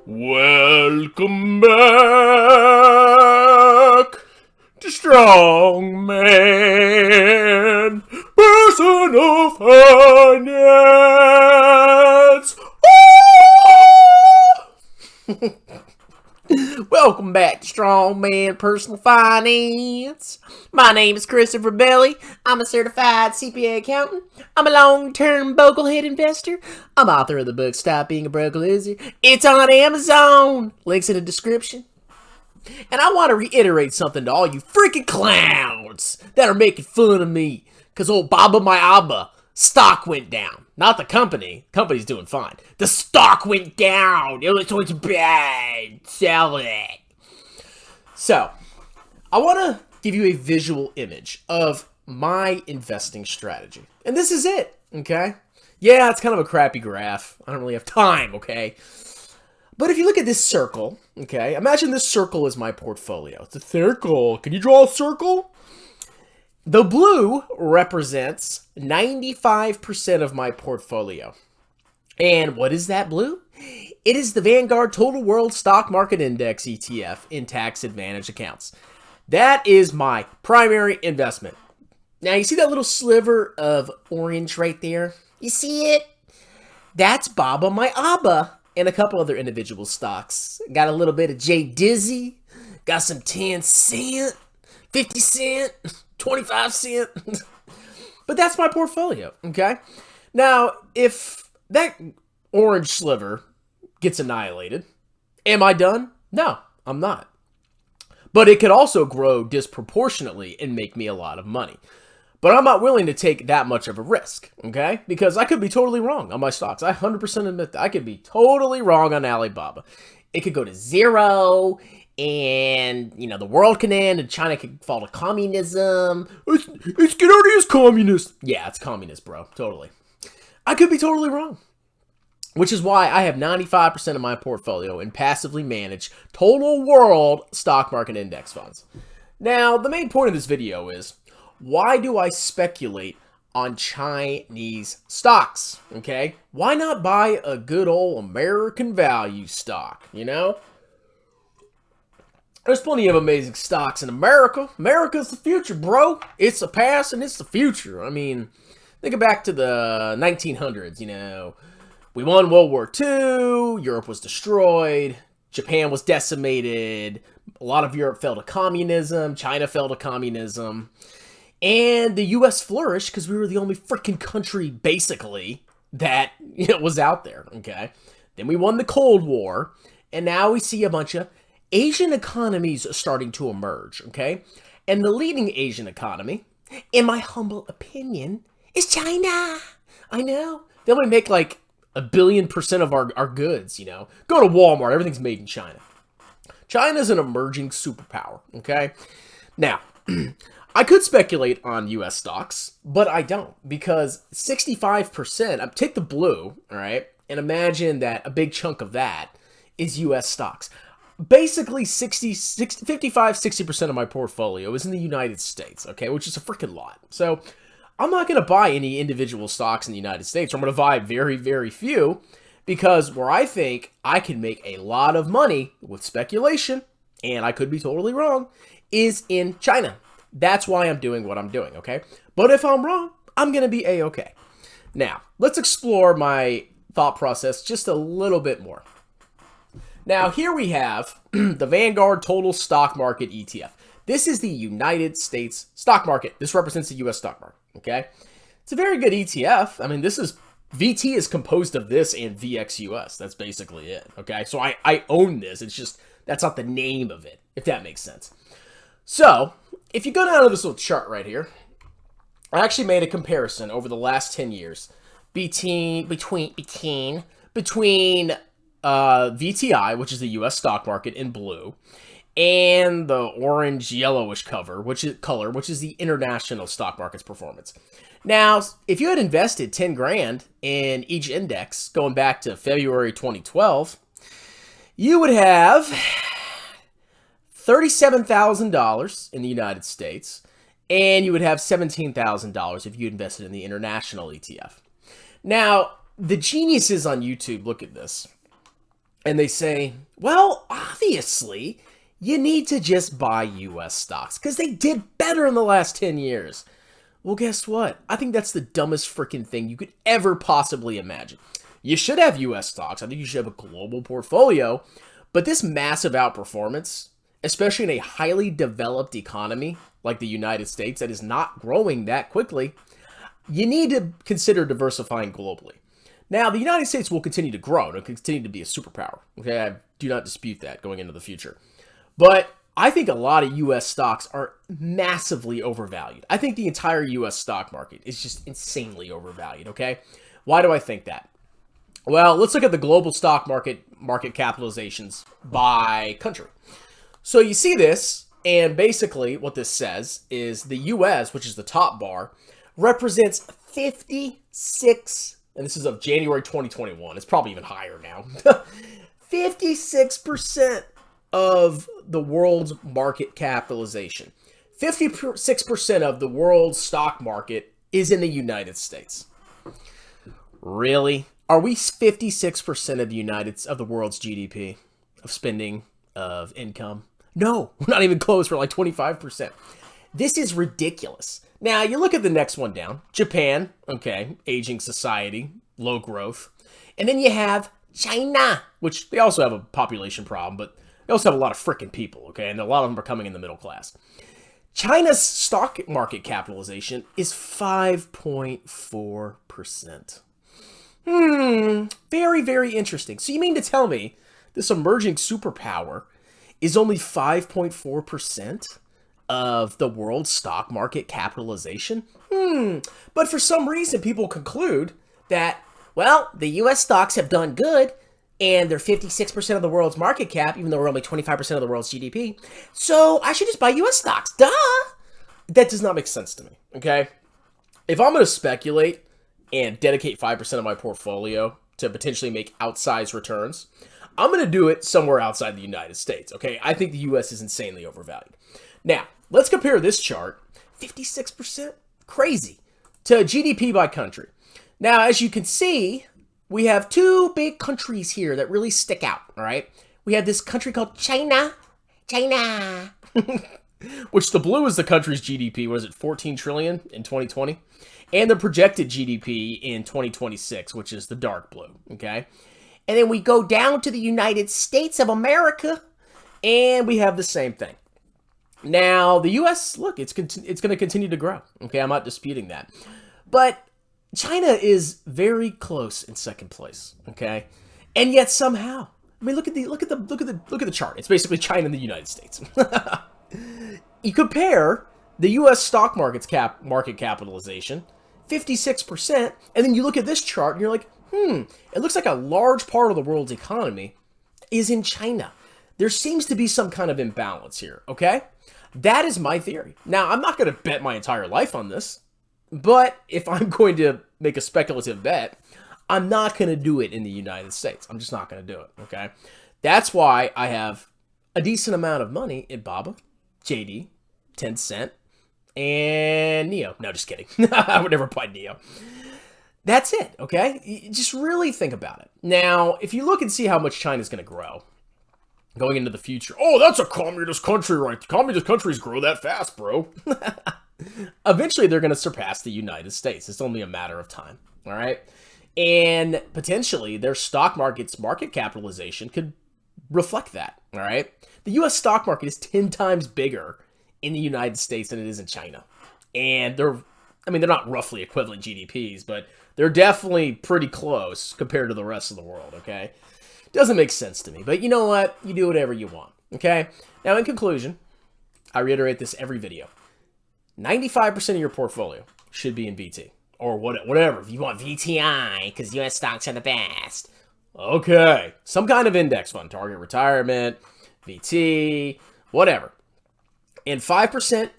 Welcome back to Strong Man Personal Finance. Welcome back to Strong Man Personal Finance. My name is Christopher Belly. I'm a certified CPA accountant. I'm a long-term Boglehead investor. I'm author of the book Stop Being a Broke Loser. It's on Amazon. Links in the description. And I want to reiterate something to all you freaking clowns that are making fun of me. Because old Baba my Abba stock went down. Not the company. The company's doing fine. The stock went down. So it's bad. Sell it. So, I want to give you a visual image of my investing strategy. And this is it, okay? Yeah, it's kind of a crappy graph. I don't really have time, okay? But if you look at this circle, okay? Imagine this circle is my portfolio. It's a circle. Can you draw a circle? The blue represents 95% of my portfolio. And what is that blue? It is the Vanguard Total World Stock Market Index ETF in tax advantage accounts. That is my primary investment. Now, you see that little sliver of orange right there? You see it? That's Baba my Abba and a couple other individual stocks. Got a little bit of J Dizzy. Got some 10 cent, 50 cent, 25 cent. But that's my portfolio, okay? Now, if that orange sliver gets annihilated, am I done? No, I'm not. But it could also grow disproportionately and make me a lot of money. But I'm not willing to take that much of a risk, okay? Because I could be totally wrong on my stocks. I 100% admit that. I could be totally wrong on Alibaba. It could go to zero, and, the world can end, and China could fall to communism. It's get out as communist. Yeah, it's communist, bro. Totally. I could be totally wrong. Which is why I have 95% of my portfolio in passively managed total world stock market index funds. Now, the main point of this video is, why do I speculate on Chinese stocks? Okay? Why not buy a good old American value stock, There's plenty of amazing stocks in America. America's the future, bro. It's the past and it's the future. I mean, think back to the 1900s, We won World War II, Europe was destroyed, Japan was decimated, a lot of Europe fell to communism, China fell to communism, and the US flourished because we were the only freaking country, basically, that was out there, okay? Then we won the Cold War, and now we see a bunch of Asian economies starting to emerge, okay? And the leading Asian economy, in my humble opinion, is China. I know. They only make like 1 billion% of our goods, Go to Walmart, everything's made in China. China's an emerging superpower, okay? Now, I could speculate on U.S. stocks, but I don't, because 65%, take the blue, all right, and imagine that a big chunk of that is U.S. stocks. Basically, 55-60% of my portfolio is in the United States, okay, which is a freaking lot. So, I'm not going to buy any individual stocks in the United States. I'm going to buy very, very few, because where I think I can make a lot of money with speculation, and I could be totally wrong, is in China. That's why I'm doing what I'm doing, okay? But if I'm wrong, I'm going to be A-okay. Now, let's explore my thought process just a little bit more. Now, here we have the Vanguard Total Stock Market ETF. This is the United States stock market. This represents the U.S. stock market, okay? It's a very good ETF. I mean, VT is composed of this and VXUS. That's basically it, okay? So I own this. It's just, that's not the name of it, if that makes sense. So, if you go down to this little chart right here, I actually made a comparison over the last 10 years between VTI, which is the U.S. stock market in blue, and the orange yellowish color, which is the international stock market's performance. Now, if you had invested 10 grand in each index going back to February 2012, you would have $37,000 in the United States, and you would have $17,000 if you invested in the international ETF. Now, the geniuses on YouTube, look at this. And they say, well, obviously, you need to just buy US stocks because they did better in the last 10 years. Well, guess what? I think that's the dumbest freaking thing you could ever possibly imagine. You should have US stocks. I think you should have a global portfolio. But this massive outperformance, especially in a highly developed economy like the United States that is not growing that quickly, you need to consider diversifying globally. Now, the United States will continue to grow. It'll continue to be a superpower. Okay, I do not dispute that going into the future. But I think a lot of U.S. stocks are massively overvalued. I think the entire U.S. stock market is just insanely overvalued, okay? Why do I think that? Well, let's look at the global stock market capitalizations by country. So you see this, and basically what this says is the U.S., which is the top bar, represents 56, and this is of January 2021. It's probably even higher now. 56% of the world's market capitalization. 56% of the world's stock market is in the United States. Really? Are we 56% of the world's GDP, of spending, of income? No, we're not even close. We're like 25%. This is ridiculous. Now, you look at the next one down. Japan, okay, aging society, low growth. And then you have China, which they also have a population problem, but they also have a lot of freaking people, okay? And a lot of them are coming in the middle class. China's stock market capitalization is 5.4%. Very, very interesting. So you mean to tell me this emerging superpower is only 5.4% of the world's stock market capitalization? But for some reason, people conclude that, well, the U.S. stocks have done good, and they're 56% of the world's market cap, even though we're only 25% of the world's GDP. So I should just buy U.S. stocks. Duh! That does not make sense to me, okay? If I'm going to speculate and dedicate 5% of my portfolio to potentially make outsized returns, I'm going to do it somewhere outside the United States, okay? I think the U.S. is insanely overvalued. Now, let's compare this chart, 56%, crazy, to GDP by country. Now, as you can see, we have two big countries here that really stick out, all right? We have this country called China, which the blue is the country's GDP. What is it, 14 trillion in 2020? And the projected GDP in 2026, which is the dark blue, okay? And then we go down to the United States of America, and we have the same thing. Now, the U.S., look, it's going to continue to grow, okay? I'm not disputing that. But China is very close in second place, okay? And yet somehow, I mean, look at the chart. It's basically China and the United States. You compare the U.S. stock market capitalization, 56%, and then you look at this chart and you're like, it looks like a large part of the world's economy is in China. There seems to be some kind of imbalance here, okay? That is my theory. Now, I'm not going to bet my entire life on this. But if I'm going to make a speculative bet, I'm not going to do it in the United States. I'm just not going to do it, okay? That's why I have a decent amount of money in Baba, JD, Tencent, and Neo. No, just kidding. I would never buy Neo. That's it, okay? You just really think about it. Now, if you look and see how much China's going to grow going into the future. Oh, that's a communist country, right? Communist countries grow that fast, bro. Eventually, they're going to surpass the United States. It's only a matter of time, all right? And potentially, their stock market's market capitalization could reflect that, all right? The U.S. stock market is 10 times bigger in the United States than it is in China. And they're not roughly equivalent GDPs, but they're definitely pretty close compared to the rest of the world, okay? Doesn't make sense to me, but you know what? You do whatever you want, okay? Now, in conclusion, I reiterate this every video. 95% of your portfolio should be in VT or whatever. If you want VTI, because U.S. stocks are the best. Okay. Some kind of index fund, target retirement, VT, whatever. And 5%,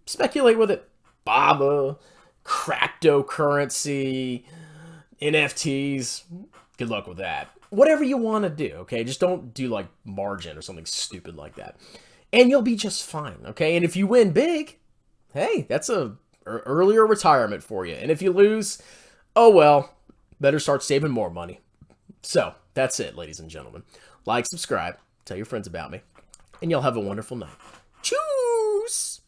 speculate with it. BABA, cryptocurrency, NFTs. Good luck with that. Whatever you want to do, okay? Just don't do like margin or something stupid like that. And you'll be just fine, okay? And if you win big, hey, that's a earlier retirement for you. And if you lose, oh well, better start saving more money. So, that's it, ladies and gentlemen. like, subscribe, tell your friends about me, and you'll have a wonderful night. Choose!